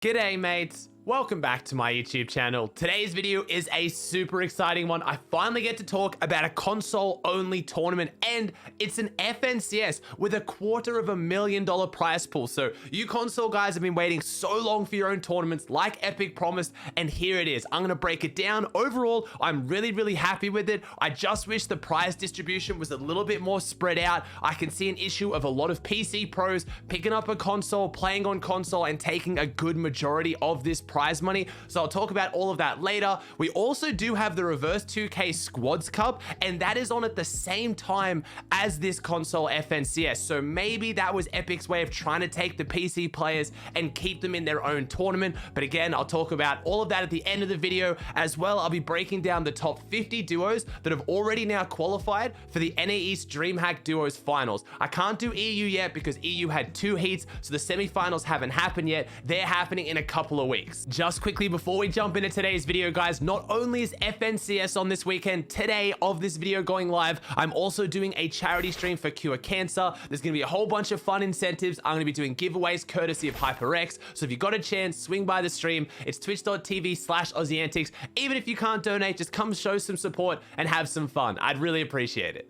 G'day mates, welcome back to my YouTube channel. Today's video is a super exciting one. I finally get to talk about a console only tournament, and it's an FNCS with a $250,000 prize pool. So you console guys have been waiting so long for your own tournaments like Epic promised, and here it is. I'm gonna break it down. Overall, I'm really happy with it. I just wish the prize distribution was a little bit more spread out. I can see an issue of a lot of PC pros picking up a console, playing on console, and taking a good majority of this prize money. So I'll talk about all of that later. We also do have the reverse 2K Squads Cup, and that is on at the same time as this console FNCS. So maybe that was Epic's way of trying to take the PC players and keep them in their own tournament. But again, I'll talk about all of that at the end of the video. As well, I'll be breaking down the top 50 duos that have already now qualified for the NA East Dreamhack Duos Finals. I can't do EU yet because EU had 2 heats, so the semifinals haven't happened yet. They're happening in a couple of weeks. Just quickly before we jump into today's video, guys, not only is FNCS on this weekend, today of this video going live, I'm also doing a charity stream for Cure Cancer. There's gonna be a whole bunch of fun incentives. I'm gonna be doing giveaways courtesy of HyperX. So if you got a chance, swing by the stream. It's twitch.tv/Aussie Antics. Even if you can't donate, just come show some support and have some fun. I'd really appreciate it.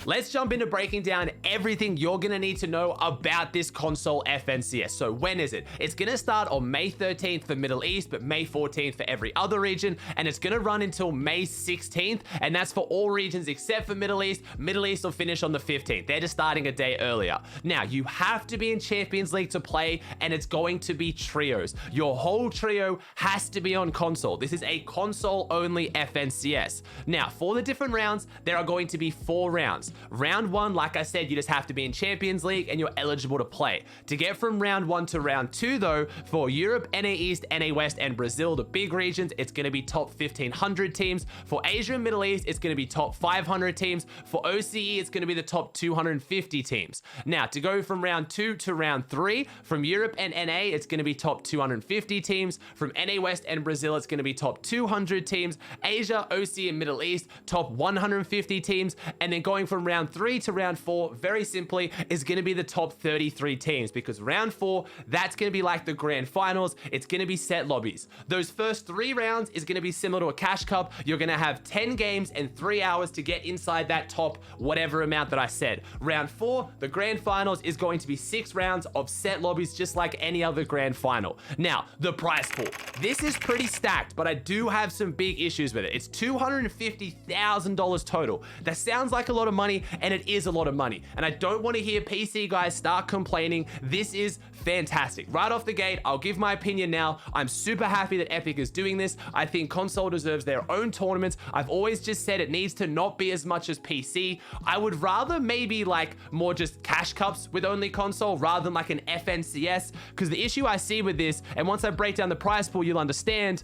Let's jump into breaking down everything you're gonna need to know about this console FNCS. So when is it? It's gonna start on May 13th for Middle East, but May 14th for every other region, and it's gonna run until May 16th, and that's for all regions except for Middle East. Middle East will finish on the 15th. They're just starting a day earlier. Now, you have to be in Champions League to play, and it's going to be trios. Your whole trio has to be on console. This is a console-only FNCS. Now, for the different rounds, there are going to be 4 rounds. Round 1, like I said, you just have to be in Champions League and you're eligible to play. To get from round 1 to round 2 though, for Europe, NA East, NA West, and Brazil, the big regions, it's gonna be top 1,500 teams. For Asia and Middle East, it's gonna be top 500 teams. For OCE, it's gonna be the top 250 teams. Now, to go from round 2 to round 3, from Europe and NA, it's gonna be top 250 teams. From NA West and Brazil, it's gonna be top 200 teams. Asia, OCE, and Middle East, top 150 teams. And then going from round 3 to round 4, very simply, is going to be the top 33 teams, because round 4, that's going to be like the grand finals. It's going to be set lobbies. Those first 3 rounds is going to be similar to a cash cup. You're going to have 10 games and 3 hours to get inside that top whatever amount that I said. Round 4, the grand finals, is going to be 6 rounds of set lobbies, just like any other grand final. Now, the prize pool. This is pretty stacked, but I do have some big issues with it. It's $250,000 total. That sounds like a lot of money, and it is a lot of money. And I don't want to hear PC guys start complaining. This is fantastic. Right off the gate, I'll give my opinion now. I'm super happy that Epic is doing this. I think console deserves their own tournaments. I've always just said it needs to not be as much as PC. I would rather maybe like more just cash cups with only console rather than like an FNCS, because the issue I see with this, and once I break down the prize pool, you'll understand,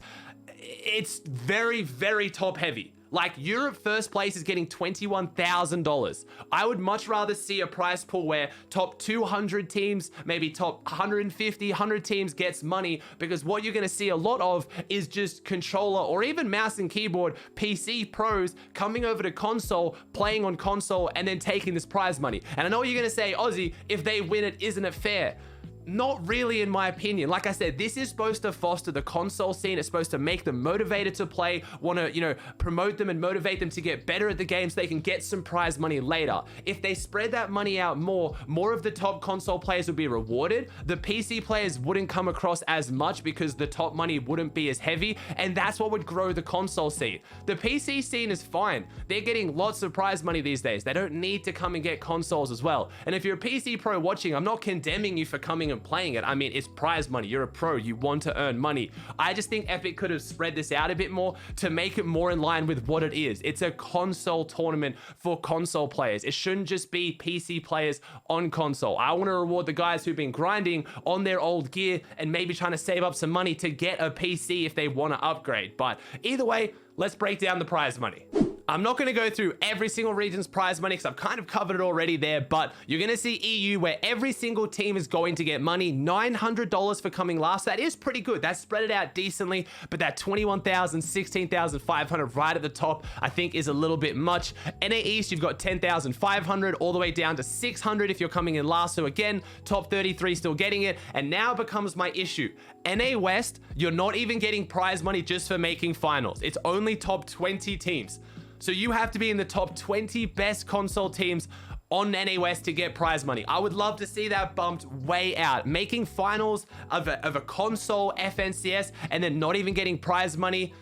it's very top heavy. Like, Europe first place is getting $21,000. I would much rather see a prize pool where top 200 teams, maybe top 150, 100 teams gets money, because what you're gonna see a lot of is just controller or even mouse and keyboard PC pros coming over to console, playing on console, and then taking this prize money. And I know you're gonna say, Aussie, if they win it, isn't it fair? Not really, in my opinion. Like I said, this is supposed to foster the console scene. It's supposed to make them motivated to play, want to, promote them and motivate them to get better at the game so they can get some prize money later. If they spread that money out more of the top console players would be rewarded. The PC players wouldn't come across as much because the top money wouldn't be as heavy, and that's what would grow the console scene. The PC scene is fine. They're getting lots of prize money these days. They don't need to come and get consoles as well. And if you're a PC pro watching, I'm not condemning you for coming and playing it. I mean, it's prize money. You're a pro. You want to earn money. I just think Epic could have spread this out a bit more to make it more in line with what it is. It's a console tournament for console players. It shouldn't just be PC players on console. I want to reward the guys who've been grinding on their old gear and maybe trying to save up some money to get a PC if they want to upgrade. But either way, let's break down the prize money. I'm not going to go through every single region's prize money because I've kind of covered it already there, but you're going to see EU where every single team is going to get money. $900 for coming last. That is pretty good. That's spread it out decently, but that 21,000, 16,500 right at the top, I think is a little bit much. NA East, you've got 10,500 all the way down to 600 if you're coming in last. So again, top 33 still getting it. And now becomes my issue. NA West, you're not even getting prize money just for making finals. It's only top 20 teams. So you have to be in the top 20 best console teams on NA West to get prize money. I would love to see that bumped way out. Making finals of a console FNCS and then not even getting prize money,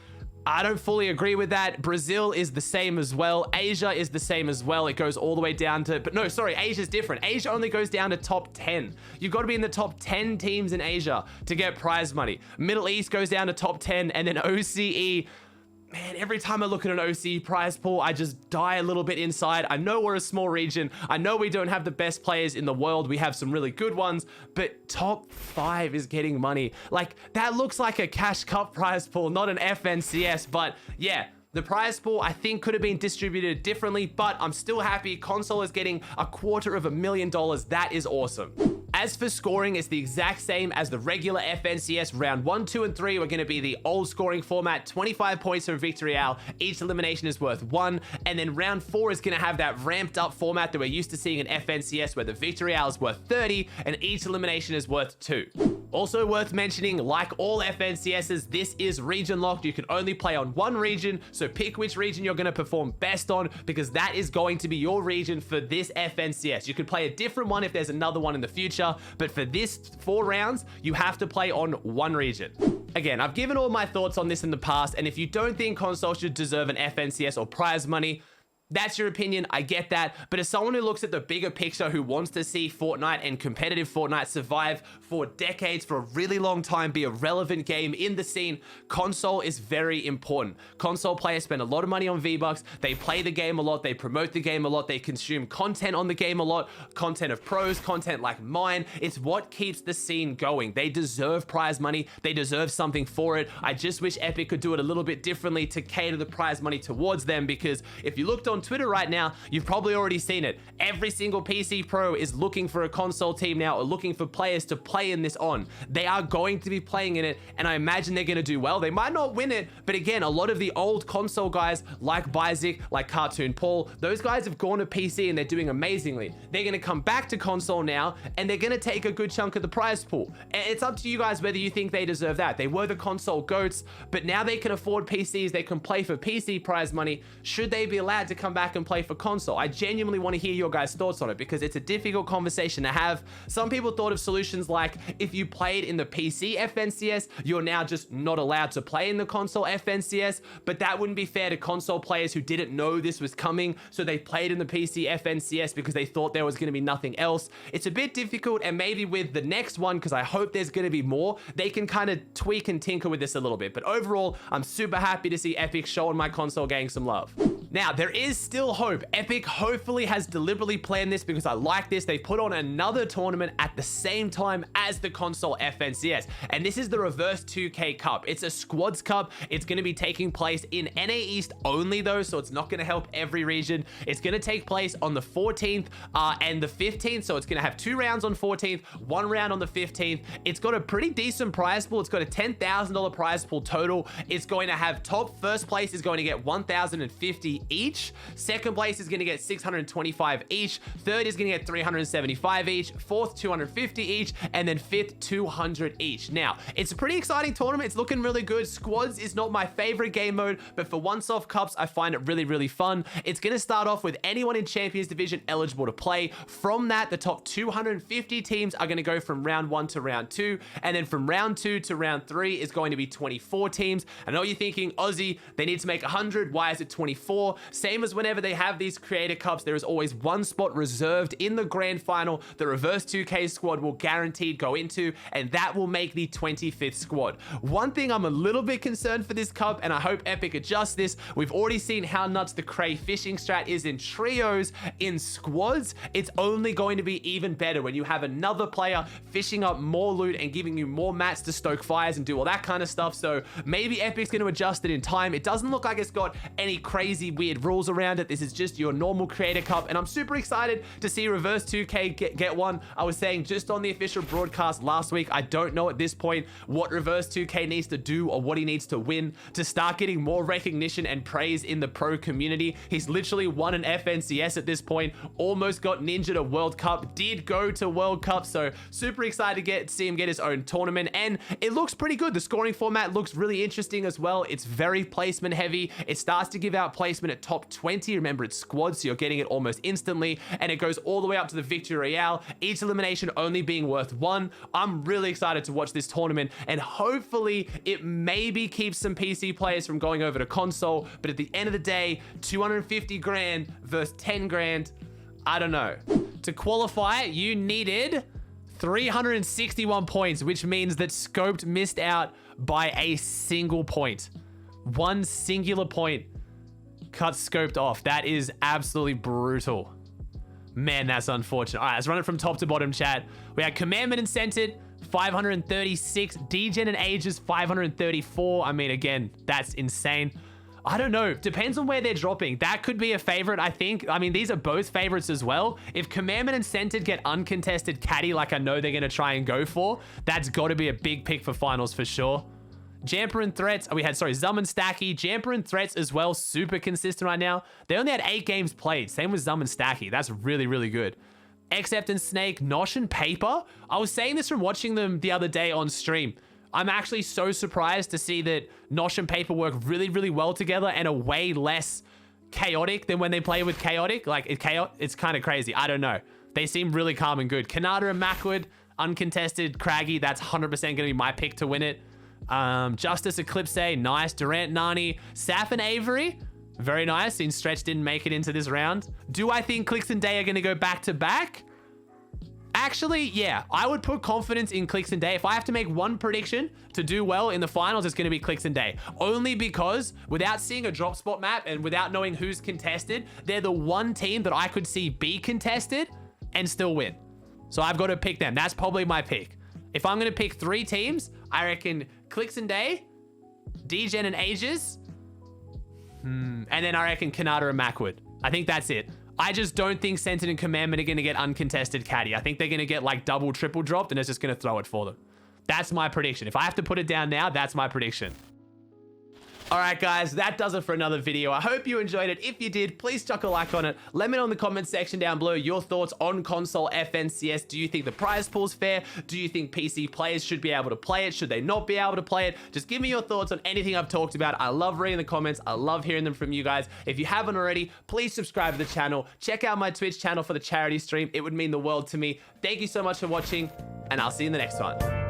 I don't fully agree with that. Brazil is the same as well. Asia is the same as well. It goes all the way down to, but no, sorry, Asia's different. Asia only goes down to top 10. You've got to be in the top 10 teams in Asia to get prize money. Middle East goes down to top 10, and then OCE, man, every time I look at an OCE prize pool, I just die a little bit inside. I know we're a small region. I know we don't have the best players in the world. We have some really good ones, but top 5 is getting money. Like, that looks like a Cash Cup prize pool, not an FNCS, but yeah. The prize pool, I think, could have been distributed differently, but I'm still happy. Console is getting $250,000. That is awesome. As for scoring, it's the exact same as the regular FNCS. Round 1, 2, and 3 were going to be the old scoring format, 25 points for victory hour. Each elimination is worth 1. And then round 4 is going to have that ramped up format that we're used to seeing in FNCS, where the victory hour is worth 30 and each elimination is worth 2. Also worth mentioning, like all FNCSs, this is region locked. You can only play on one region, so pick which region you're going to perform best on, because that is going to be your region for this FNCS. You could play a different one if there's another one in the future, but for this 4 rounds, you have to play on one region. Again, I've given all my thoughts on this in the past, and if you don't think console should deserve an FNCS or prize money, that's your opinion, I get that, but as someone who looks at the bigger picture, who wants to see Fortnite and competitive Fortnite survive for decades, for a really long time, be a relevant game in the scene, console is very important. Console players spend a lot of money on V-Bucks, they play the game a lot, they promote the game a lot, they consume content on the game a lot, content of pros, content like mine. It's what keeps the scene going. They deserve prize money, they deserve something for it. I just wish Epic could do it a little bit differently to cater the prize money towards them, because if you looked on Twitter right now, you've probably already seen it. Every single PC pro is looking for a console team now, or looking for players to play in this on. They are going to be playing in it, and I imagine they're going to do well. They might not win it, but again, a lot of the old console guys like Bizik, like Cartoon Paul, those guys have gone to PC and they're doing amazingly. They're going to come back to console now, and they're going to take a good chunk of the prize pool. And it's up to you guys whether you think they deserve that. They were the console goats, but now they can afford PCs. They can play for PC prize money. Should they be allowed to come back and play for console? I genuinely want to hear your guys' thoughts on it, because it's a difficult conversation to have. Some people thought of solutions like, if you played in the PC FNCS, you're now just not allowed to play in the console FNCS, but that wouldn't be fair to console players who didn't know this was coming, so they played in the PC FNCS because they thought there was going to be nothing else. It's a bit difficult, and maybe with the next one, because I hope there's going to be more, they can kind of tweak and tinker with this a little bit. But overall, I'm super happy to see Epic showing my console getting some love. Now, there is still hope. Epic hopefully has deliberately planned this, because I like this. They put on another tournament at the same time as the console FNCS, and this is the Reverse 2K Cup. It's a squads cup. It's going to be taking place in NA East only though, so it's not going to help every region. It's going to take place on the 14th and the 15th, so it's going to have 2 rounds on 14th, 1 round on the 15th. It's got a pretty decent prize pool. It's got a $10,000 prize pool total. It's going to have first place is going to get $1,050 each. Second place is going to get $625 each. Third is going to get $375 each. Fourth, $250 each. And then fifth, $200 each. Now, it's a pretty exciting tournament. It's looking really good. Squads is not my favorite game mode, but for once-off cups, I find it really, really fun. It's going to start off with anyone in Champions Division eligible to play. From that, the top 250 teams are going to go from round 1 to round 2. And then from round 2 to round 3 is going to be 24 teams. I know you're thinking, Aussie, they need to make 100. Why is it 24? Same as whenever they have these creator cups, there is always one spot reserved in the grand final the Reverse 2K squad will guaranteed go into, and that will make the 25th squad. One thing I'm a little bit concerned for this cup, and I hope Epic adjusts this, we've already seen how nuts the Cray fishing strat is in trios. In squads, it's only going to be even better when you have another player fishing up more loot and giving you more mats to stoke fires and do all that kind of stuff. So maybe Epic's going to adjust it in time. It doesn't look like it's got any crazy weird rules around it. This is just your normal Creator Cup, and I'm super excited to see Reverse 2K get one. I was saying just on the official broadcast last week, I don't know at this point what Reverse 2K needs to do or what he needs to win to start getting more recognition and praise in the pro community. He's literally won an FNCS at this point, almost got Ninja to World Cup, did go to World Cup, so super excited to see him get his own tournament, and it looks pretty good. The scoring format looks really interesting as well. It's very placement heavy. It starts to give out placement at top 20. Remember, it's squad, so you're getting it almost instantly, and it goes all the way up to the Victory Royale, each elimination only being worth 1. I'm really excited to watch this tournament, and hopefully it maybe keeps some PC players from going over to console, but at the end of the day, 250 grand versus 10 grand, I don't know. To qualify, you needed 361 points, which means that Scoped missed out by a single point. One singular point cut Scoped off. That is absolutely brutal. Man, that's unfortunate. All right, let's run it from top to bottom, chat. We had Commandment and Scented, 536. Degen and Ages, 534. I mean, again, that's insane. I don't know. Depends on where they're dropping. That could be a favorite, I think. I mean, these are both favorites as well. If Commandment and Scented get uncontested caddy like I know they're going to try and go for, that's got to be a big pick for finals for sure. Jamper and Threats. Oh, we had, sorry, Zum and Stacky. Jamper and Threats as well. Super consistent right now. They only had 8 games played. Same with Zum and Stacky. That's really, really good. Except and Snake, Nosh and Paper. I was saying this from watching them the other day on stream. I'm actually so surprised to see that Nosh and Paper work really, really well together and are way less chaotic than when they play with Chaotic. Like, it's kind of crazy. I don't know. They seem really calm and good. Kanata and Macwood, uncontested. Craggy, that's 100% going to be my pick to win it. Justice Eclipse, nice. Durant Nani, Saf and Avery, very nice. Since Stretch didn't make it into this round. Do I think Clicks and Day are going to go back to back? Actually, yeah, I would put confidence in Clicks and Day. If I have to make one prediction to do well in the finals, it's going to be Clicks and Day. Only because without seeing a drop spot map and without knowing who's contested, they're the one team that I could see be contested and still win. So I've got to pick them. That's probably my pick. If I'm going to pick 3 teams, I reckon Clicks and Day, Degen and Ages, and then I reckon Kanata and Macwood. I think that's it. I just don't think Scented and Commandment are going to get uncontested caddy. I think they're going to get like double, triple dropped, and it's just going to throw it for them. That's my prediction. If I have to put it down now, that's my prediction. All right, guys, that does it for another video. I hope you enjoyed it. If you did, please chuck a like on it. Let me know in the comment section down below your thoughts on console FNCS. Do you think the prize pool's fair? Do you think PC players should be able to play it? Should they not be able to play it? Just give me your thoughts on anything I've talked about. I love reading the comments. I love hearing them from you guys. If you haven't already, please subscribe to the channel. Check out my Twitch channel for the charity stream. It would mean the world to me. Thank you so much for watching, and I'll see you in the next one.